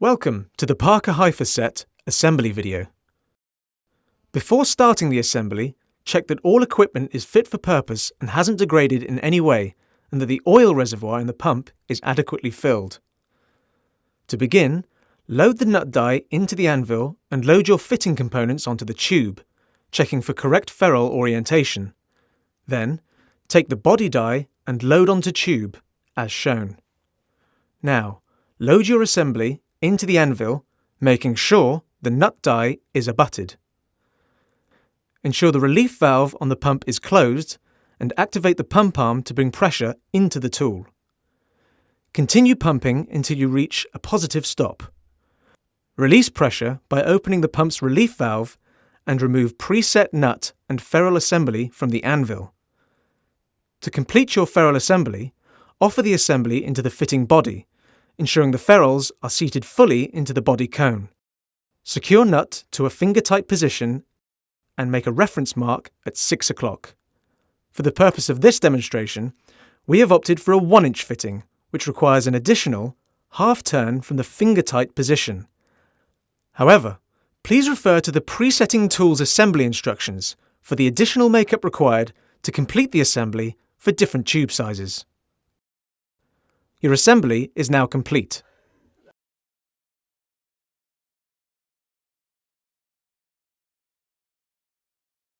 Welcome to the Parker Hyferset assembly video. Before starting the assembly, check that all equipment is fit for purpose and hasn't degraded in any way, and that the oil reservoir in the pump is adequately filled. To begin, load the nut die into the anvil and load your fitting components onto the tube, checking for correct ferrule orientation. Then, take the body die and load onto tube, as shown. Now, load your assembly into the anvil, making sure the nut die is abutted. Ensure the relief valve on the pump is closed and activate the pump arm to bring pressure into the tool. Continue pumping until you reach a positive stop. Release pressure by opening the pump's relief valve and remove preset nut and ferrule assembly from the anvil. To complete your ferrule assembly, offer the assembly into the fitting body, ensuring the ferrules are seated fully into the body cone. Secure nut to a finger-tight position and make a reference mark at 6 o'clock. For the purpose of this demonstration, we have opted for a 1-inch fitting, which requires an additional half turn from the finger-tight position. However, please refer to the presetting tool's assembly instructions for the additional makeup required to complete the assembly for different tube sizes. Your assembly is now complete.